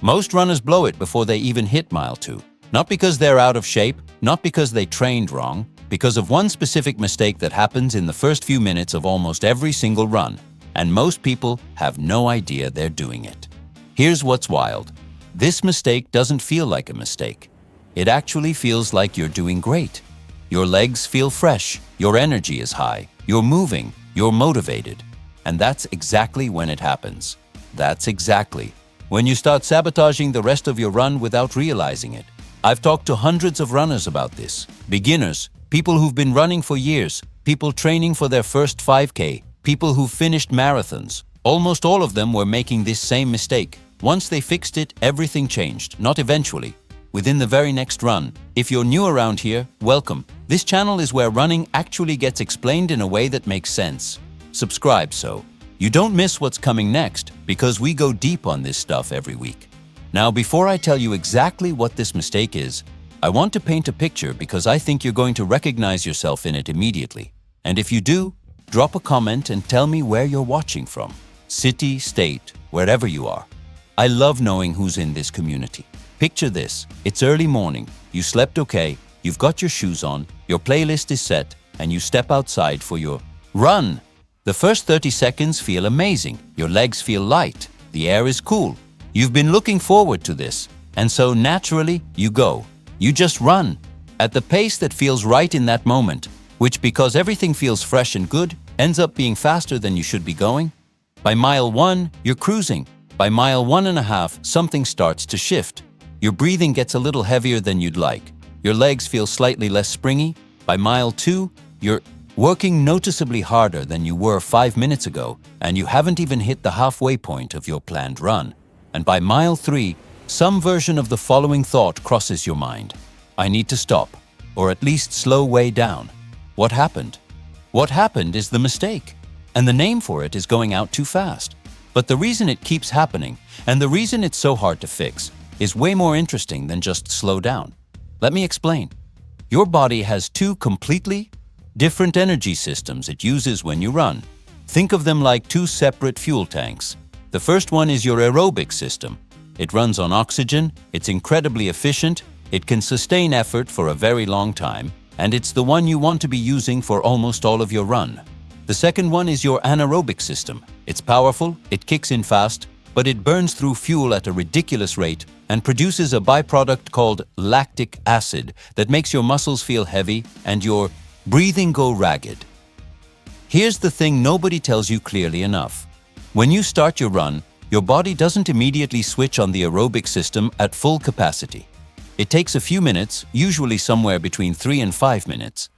Most runners blow it before they even hit mile 2. Not because they're out of shape, not because they trained wrong, because of one specific mistake that happens in the first few minutes of almost every single run, and most people have no idea they're doing it. Here's what's wild. This mistake doesn't feel like a mistake. It actually feels like you're doing great. Your legs feel fresh, your energy is high, you're moving, you're motivated. And that's exactly when it happens. That's exactly when you start sabotaging the rest of your run without realizing it. I've talked to hundreds of runners about this. Beginners, people who've been running for years, people training for their first 5K, people who've finished marathons. Almost all of them were making this same mistake. Once they fixed it, everything changed, not eventually. Within the very next run. If you're new around here, welcome. This channel is where running actually gets explained in a way that makes sense. Subscribe so you don't miss what's coming next, because we go deep on this stuff every week. Now, before I tell you exactly what this mistake is, I want to paint a picture because I think you're going to recognize yourself in it immediately. And if you do, drop a comment and tell me where you're watching from. City, state, wherever you are. I love knowing who's in this community. Picture this. It's early morning. You slept okay, you've got your shoes on, your playlist is set, and you step outside for your run. The first 30 seconds feel amazing. Your legs feel light. The air is cool. You've been looking forward to this. And so naturally, you go. You just run. At the pace that feels right in that moment, which because everything feels fresh and good, ends up being faster than you should be going. By mile 1, you're cruising. By mile 1.5, something starts to shift. Your breathing gets a little heavier than you'd like. Your legs feel slightly less springy. By mile 2, you're working noticeably harder than you were 5 minutes ago, and you haven't even hit the halfway point of your planned run. And by mile 3, some version of the following thought crosses your mind. I need to stop, or at least slow way down. What happened? What happened is the mistake, and the name for it is going out too fast. But the reason it keeps happening, and the reason it's so hard to fix, is way more interesting than just slow down. Let me explain. Your body has two completely different energy systems it uses when you run. Think of them like two separate fuel tanks. The first one is your aerobic system. It runs on oxygen, it's incredibly efficient, it can sustain effort for a very long time, and it's the one you want to be using for almost all of your run. The second one is your anaerobic system. It's powerful, it kicks in fast, but it burns through fuel at a ridiculous rate and produces a byproduct called lactic acid that makes your muscles feel heavy and your breathing go ragged. Here's the thing nobody tells you clearly enough. When you start your run, your body doesn't immediately switch on the aerobic system at full capacity. It takes a few minutes, usually somewhere between 3 and 5 minutes,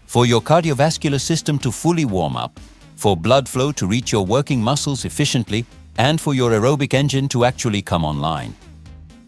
for your cardiovascular system to fully warm up, for blood flow to reach your working muscles efficiently, and for your aerobic engine to actually come online.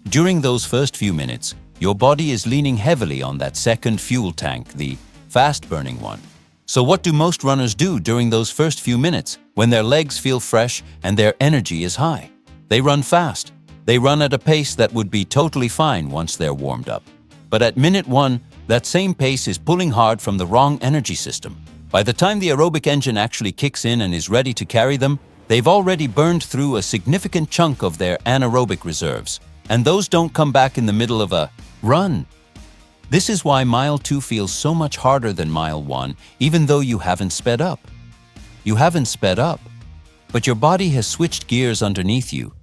During those first few minutes, your body is leaning heavily on that second fuel tank, the fast-burning one. So what do most runners do during those first few minutes when their legs feel fresh and their energy is high? They run fast. They run at a pace that would be totally fine once they're warmed up. But at minute 1, that same pace is pulling hard from the wrong energy system. By the time the aerobic engine actually kicks in and is ready to carry them, they've already burned through a significant chunk of their anaerobic reserves. And those don't come back in the middle of a run. This is why mile 2 feels so much harder than mile 1, even though you haven't sped up. You haven't sped up, but your body has switched gears underneath you,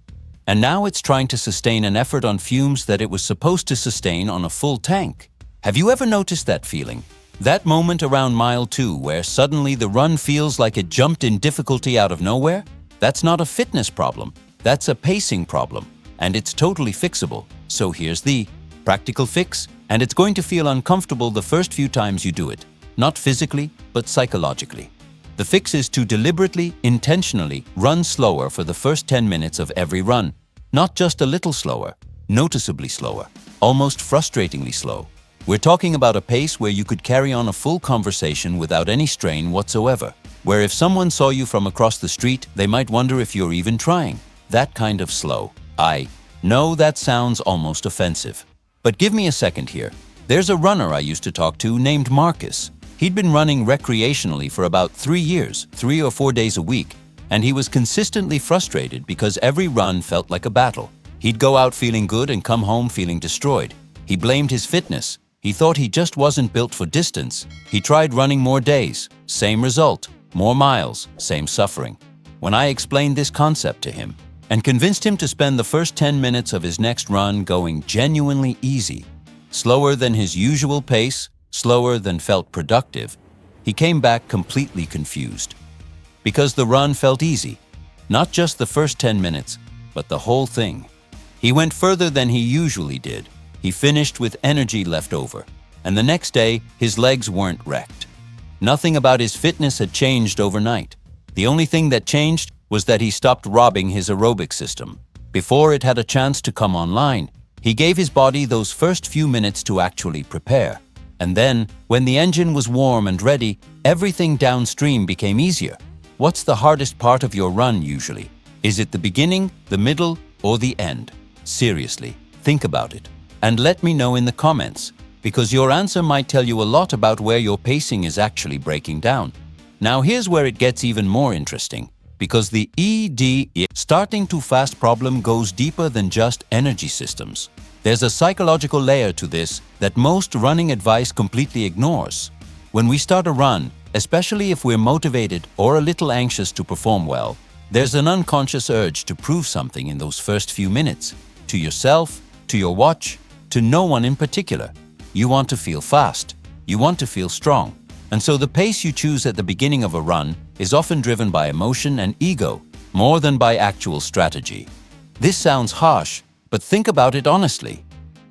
and now it's trying to sustain an effort on fumes that it was supposed to sustain on a full tank. Have you ever noticed that feeling? That moment around mile 2 where suddenly the run feels like it jumped in difficulty out of nowhere? That's not a fitness problem, that's a pacing problem, and it's totally fixable. So here's the practical fix, and it's going to feel uncomfortable the first few times you do it, not physically, but psychologically. The fix is to deliberately, intentionally run slower for the first 10 minutes of every run. Not just a little slower, noticeably slower, almost frustratingly slow. We're talking about a pace where you could carry on a full conversation without any strain whatsoever, where if someone saw you from across the street, they might wonder if you're even trying. That kind of slow. I know that sounds almost offensive. But give me a second here. There's a runner I used to talk to named Marcus. He'd been running recreationally for about 3 years, 3 or 4 days a week, and he was consistently frustrated because every run felt like a battle. He'd go out feeling good and come home feeling destroyed. He blamed his fitness. He thought he just wasn't built for distance. He tried running more days. Same result. More miles. Same suffering. When I explained this concept to him and convinced him to spend the first 10 minutes of his next run going genuinely easy, slower than his usual pace, slower than felt productive, he came back completely confused. Because the run felt easy. Not just the first 10 minutes, but the whole thing. He went further than he usually did. He finished with energy left over, and the next day, his legs weren't wrecked. Nothing about his fitness had changed overnight. The only thing that changed was that he stopped robbing his aerobic system. Before it had a chance to come online, he gave his body those first few minutes to actually prepare. And then, when the engine was warm and ready, everything downstream became easier. What's the hardest part of your run usually? Is it the beginning, the middle, or the end? Seriously, think about it. And let me know in the comments, because your answer might tell you a lot about where your pacing is actually breaking down. Now here's where it gets even more interesting, because the starting too fast problem goes deeper than just energy systems. There's a psychological layer to this that most running advice completely ignores. When we start a run, especially if we're motivated or a little anxious to perform well, there's an unconscious urge to prove something in those first few minutes. To yourself, to your watch, to no one in particular. You want to feel fast. You want to feel strong. And so the pace you choose at the beginning of a run is often driven by emotion and ego, more than by actual strategy. This sounds harsh, but think about it honestly.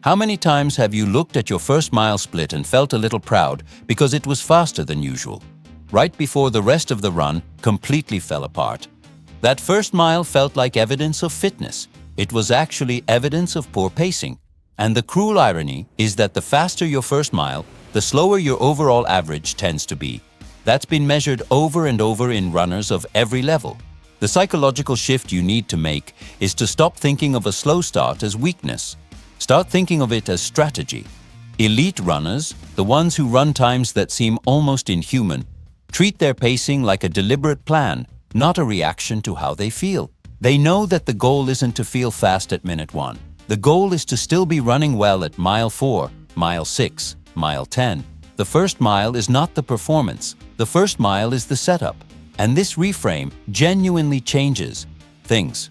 How many times have you looked at your first mile split and felt a little proud because it was faster than usual? Right before the rest of the run completely fell apart. That first mile felt like evidence of fitness. It was actually evidence of poor pacing. And the cruel irony is that the faster your first mile, the slower your overall average tends to be. That's been measured over and over in runners of every level. The psychological shift you need to make is to stop thinking of a slow start as weakness. Start thinking of it as strategy. Elite runners, the ones who run times that seem almost inhuman, treat their pacing like a deliberate plan, not a reaction to how they feel. They know that the goal isn't to feel fast at minute 1. The goal is to still be running well at mile 4, mile 6, mile 10. The first mile is not the performance. The first mile is the setup. And this reframe genuinely changes things.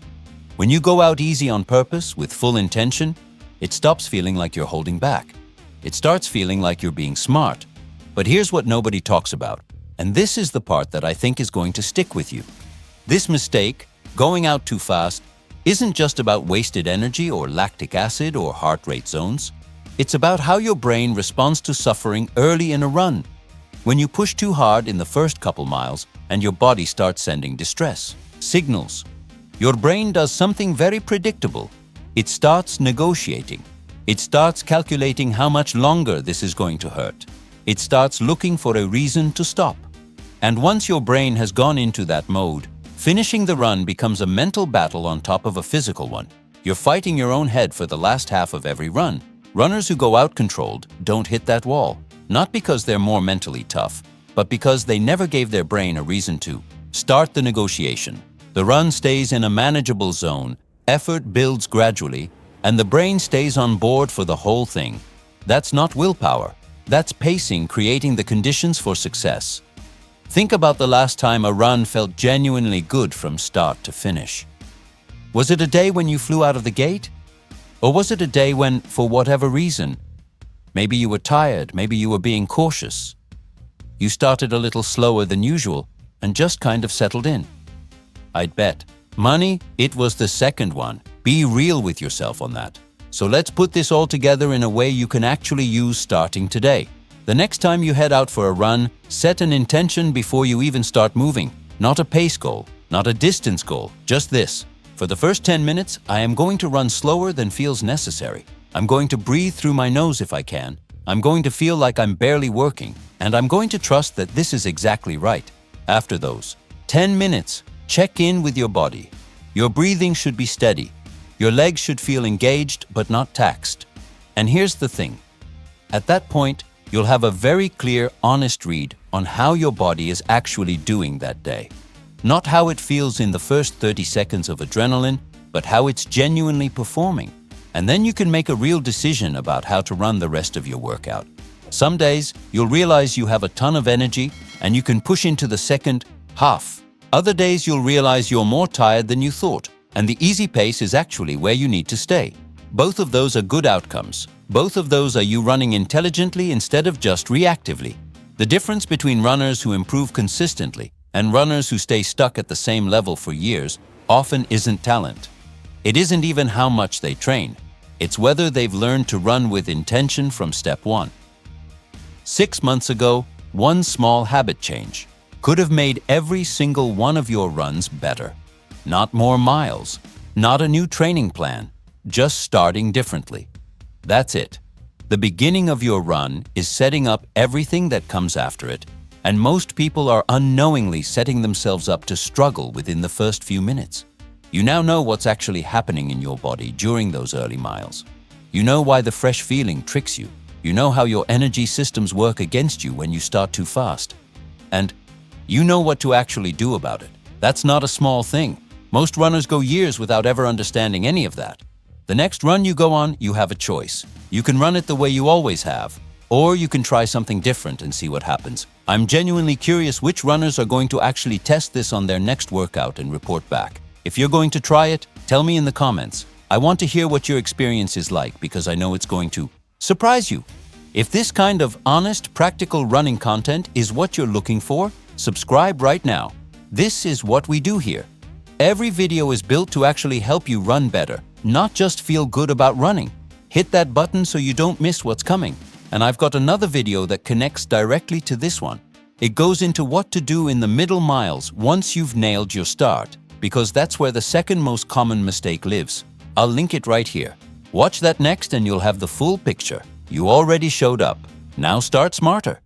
When you go out easy on purpose with full intention, it stops feeling like you're holding back. It starts feeling like you're being smart. But here's what nobody talks about. And this is the part that I think is going to stick with you. This mistake, going out too fast, isn't just about wasted energy or lactic acid or heart rate zones. It's about how your brain responds to suffering early in a run. When you push too hard in the first couple miles and your body starts sending distress signals, your brain does something very predictable. It starts negotiating. It starts calculating how much longer this is going to hurt. It starts looking for a reason to stop. And once your brain has gone into that mode, finishing the run becomes a mental battle on top of a physical one. You're fighting your own head for the last half of every run. Runners who go out-controlled don't hit that wall, not because they're more mentally tough, but because they never gave their brain a reason to start the negotiation. The run stays in a manageable zone, effort builds gradually, and the brain stays on board for the whole thing. That's not willpower. That's pacing creating the conditions for success. Think about the last time a run felt genuinely good from start to finish. Was it a day when you flew out of the gate? Or was it a day when, for whatever reason, maybe you were tired, maybe you were being cautious, you started a little slower than usual and just kind of settled in? I'd bet money it was the second one. Be real with yourself on that. So let's put this all together in a way you can actually use starting today. The next time you head out for a run, set an intention before you even start moving. Not a pace goal, not a distance goal, just this. For the first 10 minutes, I am going to run slower than feels necessary. I'm going to breathe through my nose if I can. I'm going to feel like I'm barely working. And I'm going to trust that this is exactly right. After those 10 minutes, check in with your body. Your breathing should be steady. Your legs should feel engaged but not taxed. And here's the thing. At that point, you'll have a very clear, honest read on how your body is actually doing that day. Not how it feels in the first 30 seconds of adrenaline, but how it's genuinely performing. And then you can make a real decision about how to run the rest of your workout. Some days, you'll realize you have a ton of energy and you can push into the second half. Other days, you'll realize you're more tired than you thought, and the easy pace is actually where you need to stay. Both of those are good outcomes. Both of those are you running intelligently instead of just reactively. The difference between runners who improve consistently and runners who stay stuck at the same level for years often isn't talent. It isn't even how much they train. It's whether they've learned to run with intention from step one. 6 months ago, one small habit change could have made every single one of your runs better. Not more miles, not a new training plan, just starting differently. That's it. The beginning of your run is setting up everything that comes after it, and most people are unknowingly setting themselves up to struggle within the first few minutes. You now know what's actually happening in your body during those early miles. You know why the fresh feeling tricks you. You know how your energy systems work against you when you start too fast. And you know what to actually do about it. That's not a small thing. Most runners go years without ever understanding any of that. The next run you go on, you have a choice. You can run it the way you always have, or you can try something different and see what happens. I'm genuinely curious which runners are going to actually test this on their next workout and report back. If you're going to try it, tell me in the comments. I want to hear what your experience is like because I know it's going to surprise you. If this kind of honest, practical running content is what you're looking for, subscribe right now. This is what we do here. Every video is built to actually help you run better, not just feel good about running. Hit that button so you don't miss what's coming. And I've got another video that connects directly to this one. It goes into what to do in the middle miles once you've nailed your start, because that's where the second most common mistake lives. I'll link it right here. Watch that next and you'll have the full picture. You already showed up. Now start smarter.